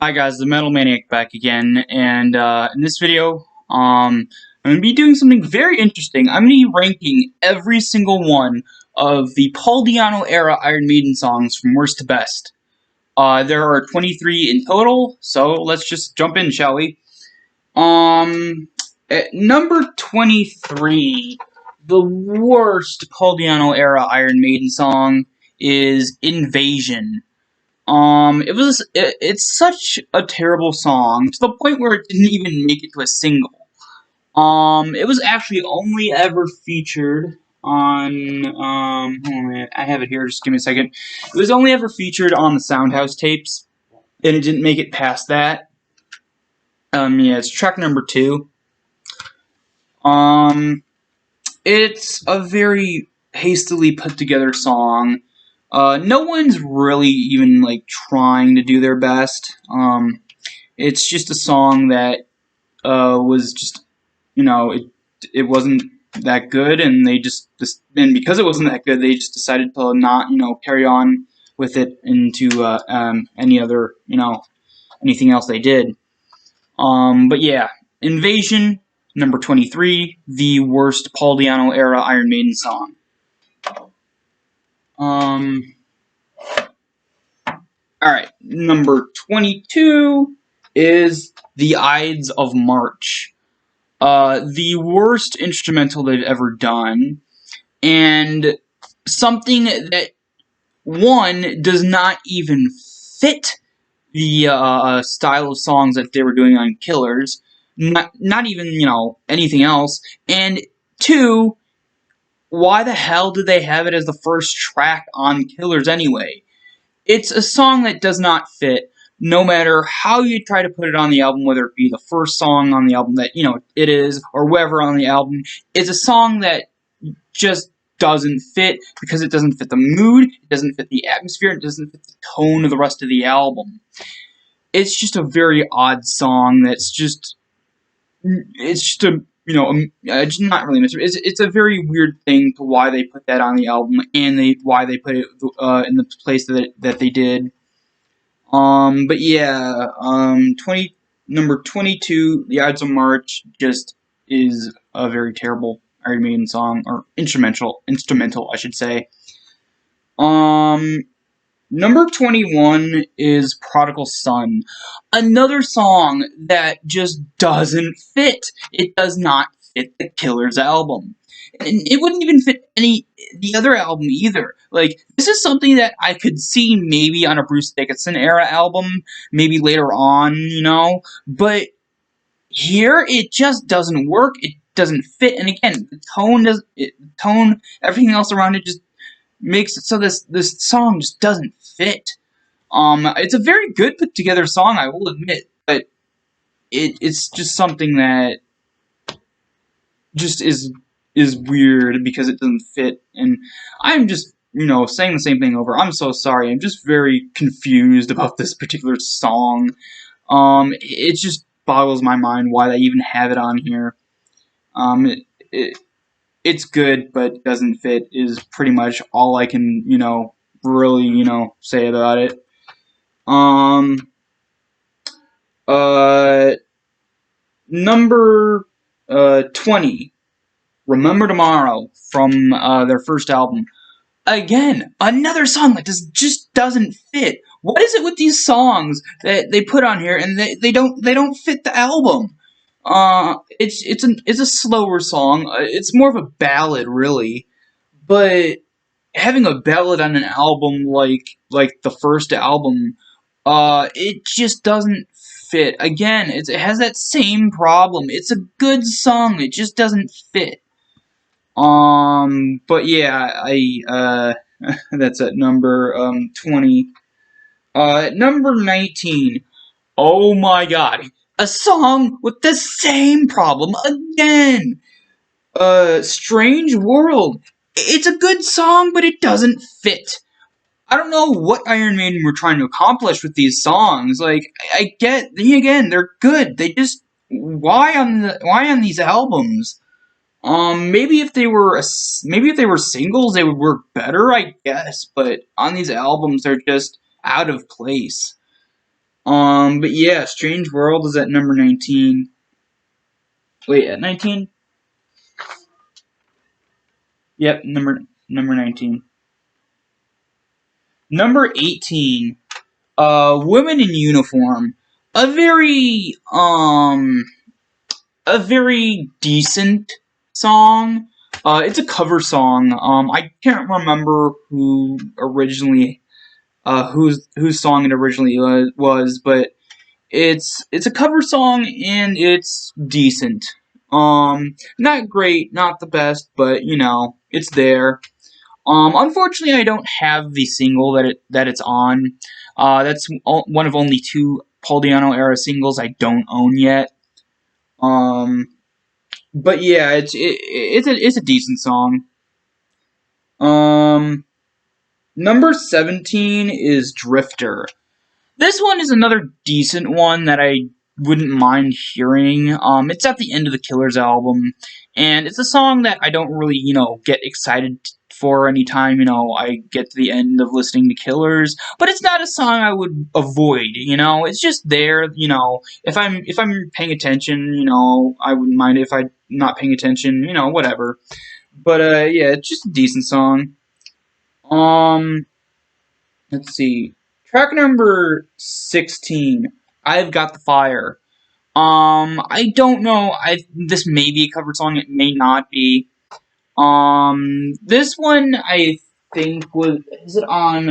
Hi guys, the Metal Maniac back again, and in this video, I'm going to be doing something very interesting. I'm going to be ranking every single one of the Paul Di'anno era Iron Maiden songs from worst to best. There are 23 in total, so let's just jump in, shall we? At number 23, the worst Paul Di'anno era Iron Maiden song is Invasion. It's such a terrible song to the point where it didn't even make it to a single. It was actually only ever featured on, I have it here, just give me a second. It was only ever featured on the Soundhouse tapes, and it didn't make it past that. Yeah, it's track number 2. It's a very hastily put together song. No one's really even like trying to do their best. It's just a song that was just, it wasn't that good, and they and because it wasn't that good, they just decided to not, carry on with it into any other, anything else they did. But yeah, Invasion, number 23, the worst Paul Di'anno era Iron Maiden song. Alright, number 22 is The Ides of March. The worst instrumental they've ever done, and something that, one, does not even fit the style of songs that they were doing on Killers, not even, anything else, and two, why the hell did they have it as the first track on Killers anyway? It's a song that does not fit, no matter how you try to put it on the album, whether it be the first song on the album that, it is, or wherever on the album. It's a song that just doesn't fit, because it doesn't fit the mood, it doesn't fit the atmosphere, it doesn't fit the tone of the rest of the album. It's just a very odd song it's just a, not really mystery. It's a very weird thing to why they put that on the album, and why they put it in the place that they did. But yeah, number 22, The Ides of March, just is a very terrible Iron Maiden song, or instrumental, I should say. Number 21 is Prodigal Son. Another song that just doesn't fit. It does not fit the Killers album. And it wouldn't even fit the other album either. Like, this is something that I could see maybe on a Bruce Dickinson era album, maybe later on, but here it just doesn't work. It doesn't fit. And again, the tone, everything else around it just makes it so this song just doesn't fit. It's a very good put together song, I will admit, but it's just something that just is weird because it doesn't fit. And I'm just, saying the same thing over. I'm so sorry. I'm just very confused about this particular song. It just boggles my mind why they even have it on here. It's good, but doesn't fit is pretty much all I can, really, say about it. Number 20, Remember Tomorrow, from their first album. Again, another song that just doesn't fit. What is it with these songs that they put on here and they don't fit the album? It's a slower song. It's more of a ballad, really. But having a ballad on an album like the first album, it just doesn't fit. Again, it has that same problem. It's a good song. It just doesn't fit. But yeah, that's at number 20. Number 19. Oh my god. A song with the same problem again. Strange World. It's a good song, but it doesn't fit. I don't know what Iron Maiden were trying to accomplish with these songs. Like, I get, again, they're good. They just, why on these albums? Maybe if they were singles, they would work better, I guess. But on these albums, they're just out of place. But yeah, Strange World is at number 19. Wait, at 19? Yep, number 19. Number 18, Women in Uniform. A very decent song. It's a cover song. I can't remember whose song it originally was, but it's a cover song and it's decent. Not great, not the best, but it's there. Unfortunately, I don't have the single that it's on. That's one of only two Paul Di'anno era singles I don't own yet. But yeah, it's a decent song. Number 17 is Drifter. This one is another decent one that I wouldn't mind hearing. It's at the end of the Killers album, and it's a song that I don't really, get excited for anytime, I get to the end of listening to Killers. But it's not a song I would avoid, It's just there, if I'm paying attention, I wouldn't mind if I'm not paying attention, whatever. But yeah, it's just a decent song. Um, let's see. Track number 16, I've Got the Fire. I don't know. This may be a cover song. It may not be. This one I think is it on?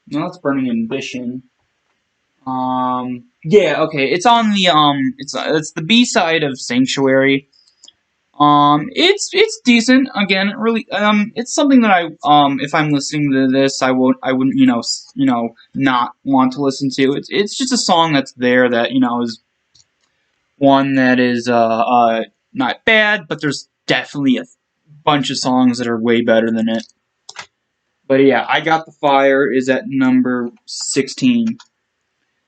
No, it's Burning Ambition. Yeah, okay. It's on the it's the B side of Sanctuary. It's decent. Again, really, it's something that if I'm listening to this, I wouldn't, not want to listen to. It's just a song that's there that, is one that is, not bad, but there's definitely a bunch of songs that are way better than it. But yeah, I Got the Fire is at number 16.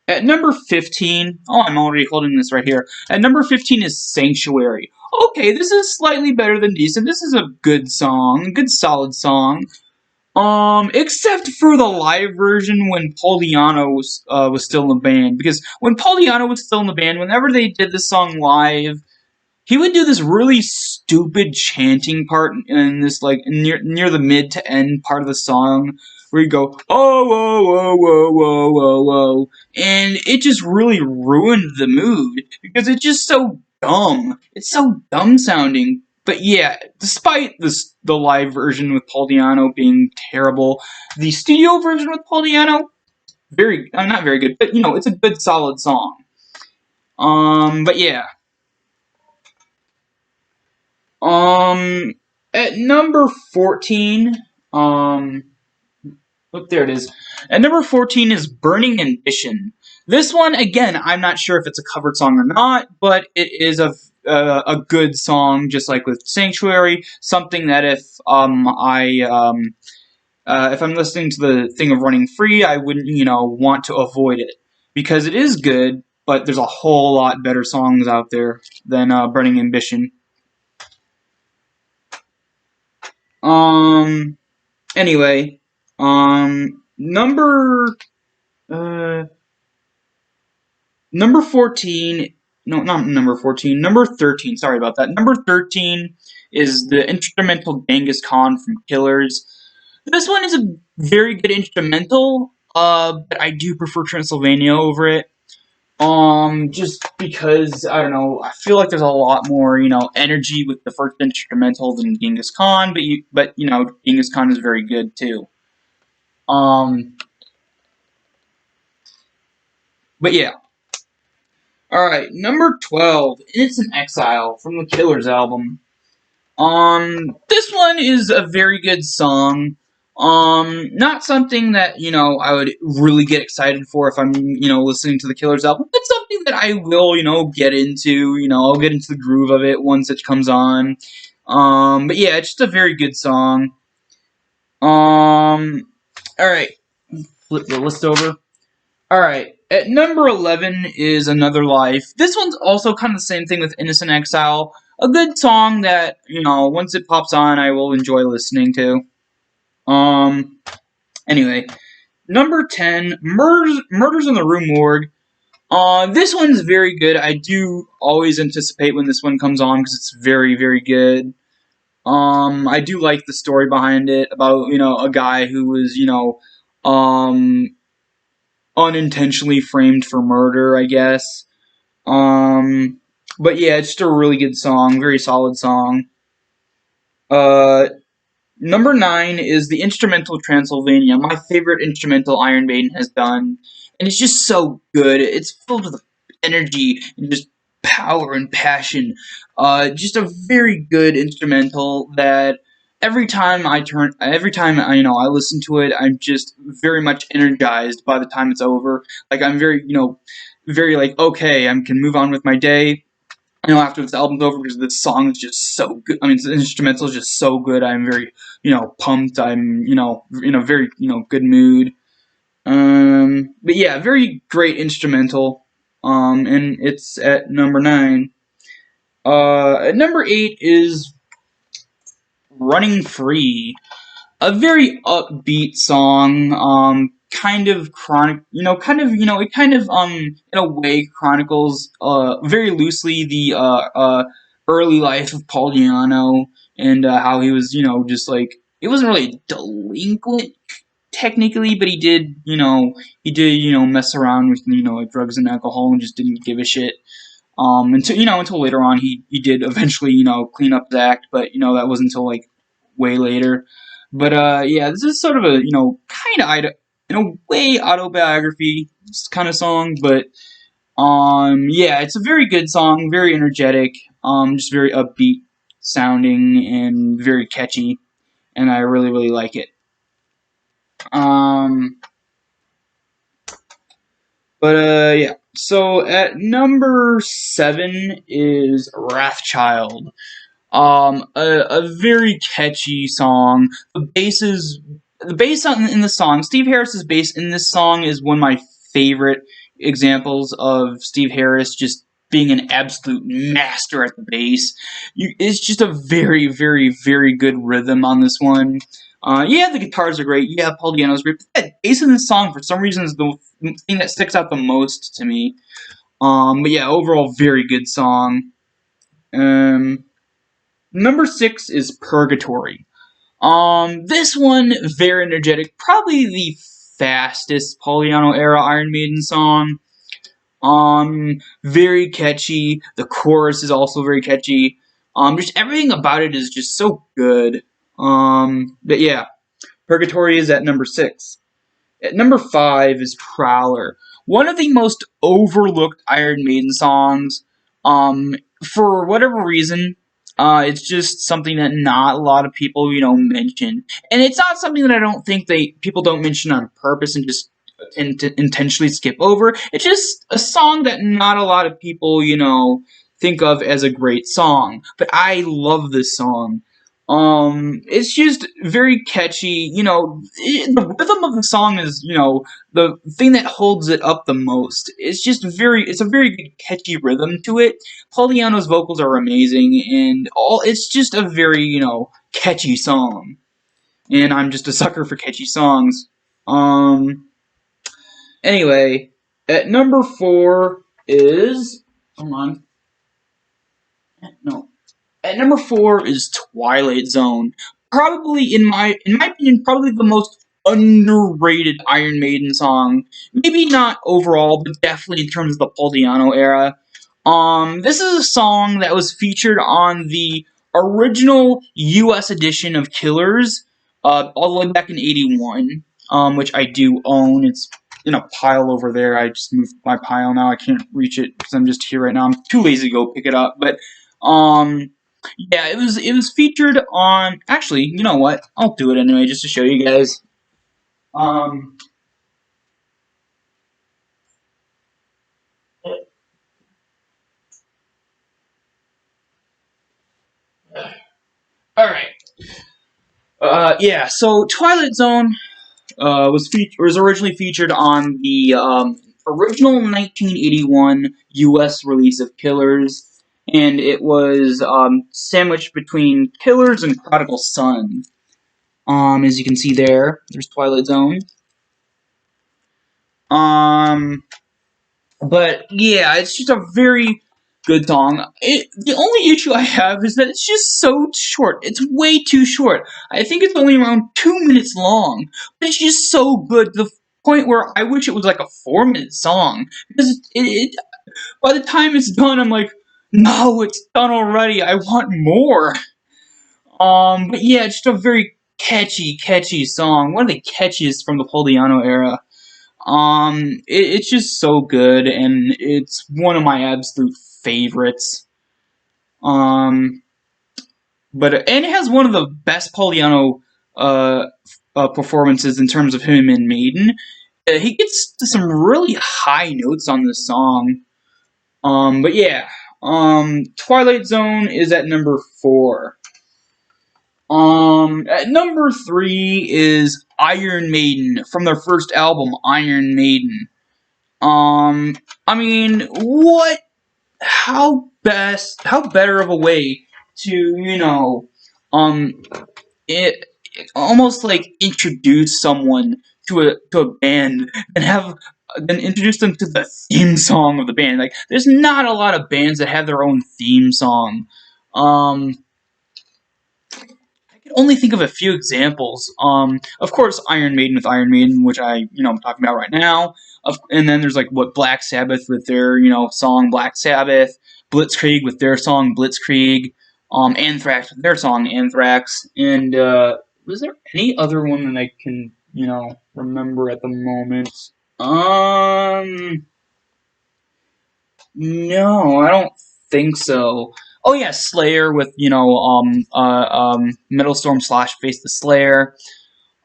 At number 15, I'm already holding this right here. At number 15 is Sanctuary. Okay, this is slightly better than decent. This is a good song, a good solid song. Except for the live version when Paul Di'anno was still in the band. Because when Paul Di'anno was still in the band, whenever they did this song live, he would do this really stupid chanting part in this, like, near the mid to end part of the song, where he'd go, oh, whoa, whoa, whoa, whoa, whoa, whoa, and it just really ruined the mood, because it's just so dumb. It's so dumb sounding. But yeah, despite the live version with Paul Di'anno being terrible, the studio version with Paul Di'anno, not very good, but it's a good solid song. But yeah. At number 14, look, there it is. At number 14 is Burning Ambition. This one, again, I'm not sure if it's a covered song or not, but it is a good song, just like with Sanctuary. Something that if I'm listening to the thing of Running Free, I wouldn't, want to avoid it, because it is good, but there's a whole lot better songs out there than Burning Ambition. Anyway, number 14, no, not number 14, number 13, sorry about that. Number 13 is the instrumental Genghis Khan from Killers. This one is a very good instrumental, but I do prefer Transylvania over it. Just because, I don't know, I feel like there's a lot more, energy with the first instrumental than Genghis Khan, but Genghis Khan is very good too. But yeah. Alright, number 12, Innocent Exile from the Killers album. This one is a very good song. Not something that, I would really get excited for if I'm, listening to the Killers album. It's something that I will, get into, I'll get into the groove of it once it comes on. But yeah, it's just a very good song. Alright, flip the list over. Alright, at number 11 is Another Life. This one's also kind of the same thing with Innocent Exile. A good song that, once it pops on, I will enjoy listening to. Anyway, Number 10, Murders in the Rue Morgue. This one's very good. I do always anticipate when this one comes on because it's very, very good. I do like the story behind it about, a guy who was, um, unintentionally framed for murder, I guess. But yeah, it's just a really good song, very solid song. Uh, Number 9 is the instrumental Transylvania, my favorite instrumental Iron Maiden has done. And it's just so good. It's filled with energy and just power and passion. Just a very good instrumental that every time I listen to it, I'm just very much energized by the time it's over. Like I'm very, very like, okay, I can move on with my day. After this album's over because this song is just so good. I mean, the instrumental is just so good. I'm very, pumped. I'm, in a very, good mood. But yeah, very great instrumental. And it's at number 9. At number 8 is Running Free, a very upbeat song, kind of it kind of, in a way, chronicles, very loosely the, early life of Paul Di'anno, and, how he was, just like, he wasn't really delinquent, technically, but mess around with, like drugs and alcohol and just didn't give a shit. Until later on, he did eventually, clean up the act, but, that wasn't until, like, way later. But yeah, this is sort of a kind of in a way autobiography kind of song, but yeah, it's a very good song, very energetic, just very upbeat sounding and very catchy, and I really really like it. Um, but yeah, so at number 7 is Wrathchild. A very catchy song. The bass in the song. Steve Harris's bass in this song is one of my favorite examples of Steve Harris just being an absolute master at the bass. It's just a very, very, very good rhythm on this one. Yeah, the guitars are great. Yeah, Paul Di'anno's great. But that bass in this song, for some reason, is the thing that sticks out the most to me. But yeah, overall, very good song. Um, Number 6 is Purgatory. This one, very energetic, probably the fastest Paul Di'anno era Iron Maiden song. Very catchy. The chorus is also very catchy. Just everything about it is just so good. But yeah, Purgatory is at number 6. At number 5 is Prowler, one of the most overlooked Iron Maiden songs. For whatever reason, it's just something that not a lot of people, mention, and it's not something that I don't think people don't mention on purpose and just intentionally skip over. It's just a song that not a lot of people, think of as a great song. But I love this song. It's just very catchy. The rhythm of the song is, the thing that holds it up the most. It's a very good catchy rhythm to it. Paul Di'anno's vocals are amazing, and it's just a very, catchy song. And I'm just a sucker for catchy songs. Anyway, at number 4 is, hold on. No. At number 4 is Twilight Zone. Probably, in my opinion, probably the most underrated Iron Maiden song. Maybe not overall, but definitely in terms of the Paul Di'anno era. This is a song that was featured on the original U.S. edition of Killers, all the way back in '81, which I do own. It's in a pile over there. I just moved my pile now. I can't reach it because I'm just here right now. I'm too lazy to go pick it up, but yeah, it was featured on. Actually, you know what? I'll do it anyway just to show you guys. Um, all right. Yeah. So Twilight Zone was originally featured on the original 1981 U.S. release of Killers, and it was sandwiched between Killers and Prodigal Son. As you can see there's Twilight Zone. But yeah, it's just a very good song. The only issue I have is that it's just so short. It's way too short. I think it's only around 2 minutes long, but it's just so good to the point where I wish it was like a 4 minute song because by the time it's done, I'm like, no, it's done already. I want more. But yeah, it's just a very catchy song. One of the catchiest from the Paul Di'anno era. It's just so good, and it's one of my absolute favorites. Um, and it has one of the best Paul Di'anno uh, performances in terms of him in Maiden. He gets to some really high notes on this song. But yeah, Twilight Zone is at number 4. At number 3 is Iron Maiden from their first album, Iron Maiden. I mean, how better of a way to, um, it almost like introduce someone to a band and then introduce them to the theme song of the band. Like, there's not a lot of bands that have their own theme song. Um, only think of a few examples. Of course, Iron Maiden with Iron Maiden, which I'm talking about right now. And then there's like Black Sabbath with their, song Black Sabbath, Blitzkrieg with their song Blitzkrieg, Anthrax with their song Anthrax, and was there any other one that I can, remember at the moment? No, I don't think so. Oh yeah, Slayer with Metal Storm / Face the Slayer.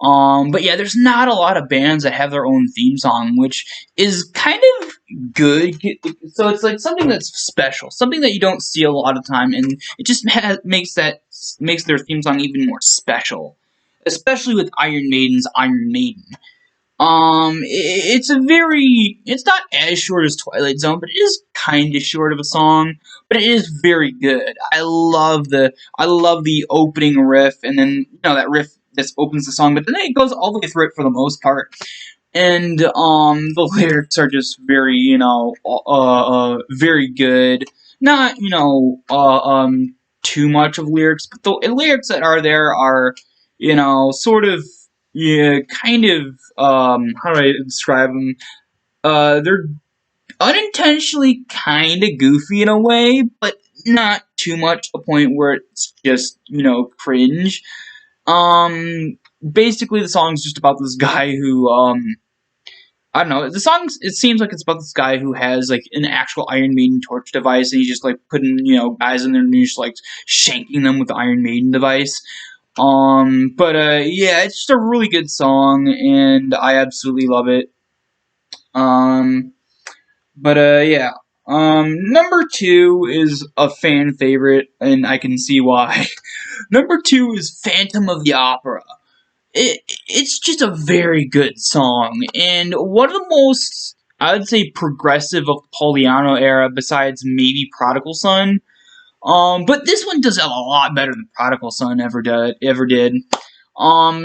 But yeah, there's not a lot of bands that have their own theme song, which is kind of good. So it's like something that's special, something that you don't see a lot of time, and it just makes their theme song even more special, especially with Iron Maiden's Iron Maiden. It's not as short as Twilight Zone, but it is kind of short of a song, but it is very good. I love the opening riff, and then, that riff that opens the song, but then it goes all the way through it for the most part. And, the lyrics are just very, very good. Not, too much of lyrics, but the lyrics that are there are, sort of, yeah, kind of, how do I describe them? They're unintentionally kind of goofy in a way, but not too much to the point where it's just, cringe. Basically, the song's just about this guy who, I don't know, it seems like it's about this guy who has, like, an actual Iron Maiden torch device, and he's just, like, putting, guys in there, and he's just, like, shanking them with the Iron Maiden device. But yeah, it's just a really good song, and I absolutely love it. Um, but yeah. Number 2 is a fan favorite, and I can see why. Number 2 is Phantom of the Opera. It's just a very good song, and one of the most, I would say, progressive of the Paul Di'anno era, besides maybe Prodigal Son. But this one does it a lot better than Prodigal Son ever did. Um,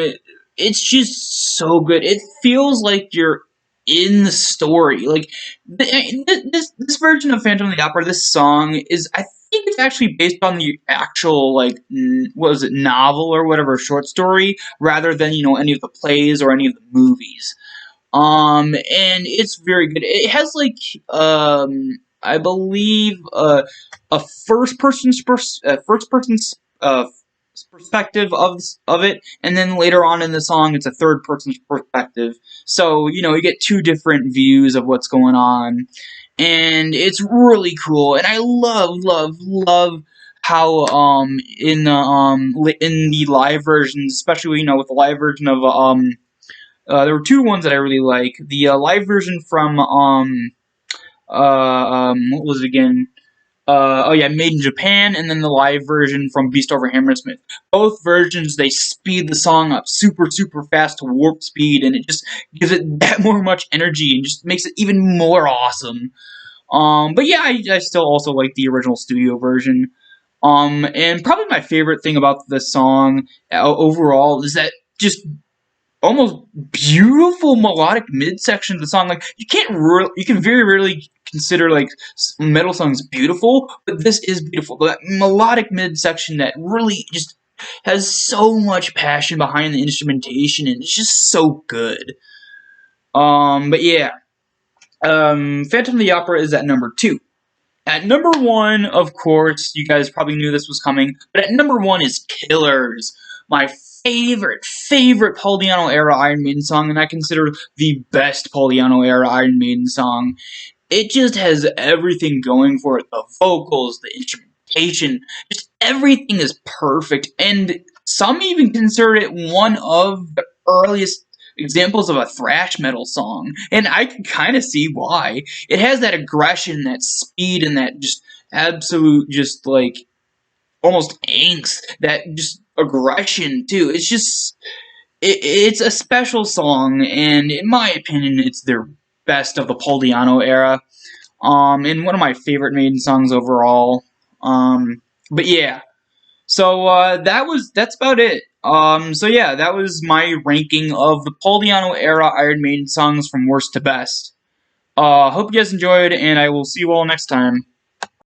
it's just so good. It feels like you're in the story. Like, this version of Phantom of the Opera, this song is, I think it's actually based on the actual, like, what was it, novel or whatever, short story, rather than, any of the plays or any of the movies. And it's very good. It has, like, I believe, a first person's perspective of it, and then later on in the song, it's a third person's perspective. So, you get two different views of what's going on, and it's really cool. And I love how in the live versions, especially, with the live version of there were two ones that I really like. The live version from what was it again? Oh yeah, Made in Japan, and then the live version from Beast Over Hammersmith. Both versions, they speed the song up super fast to warp speed, and it just gives it that much energy and just makes it even more awesome. But yeah, I still also like the original studio version. And probably my favorite thing about the song overall is that just almost beautiful melodic midsection of the song. Like you can very rarely consider like metal songs beautiful, but this is beautiful. That melodic midsection that really just has so much passion behind the instrumentation, and it's just so good. But yeah, Phantom of the Opera is at number 2. At number 1, of course, you guys probably knew this was coming, but at number 1 is Killers, my favorite Paul Di'anno era Iron Maiden song, and I consider the best Paul Di'anno era Iron Maiden song. It just has everything going for it. The vocals, the instrumentation, just everything is perfect. And some even consider it one of the earliest examples of a thrash metal song. And I can kind of see why. It has that aggression, that speed, and that just absolute, just like almost angst, that just aggression too. It's just, it's a special song, and in my opinion, it's their best of the Paul Di'anno era. And one of my favorite Maiden songs overall. But yeah, so that's about it. So yeah, that was my ranking of the Paul Di'anno era Iron Maiden songs from worst to best. Hope you guys enjoyed, and I will see you all next time.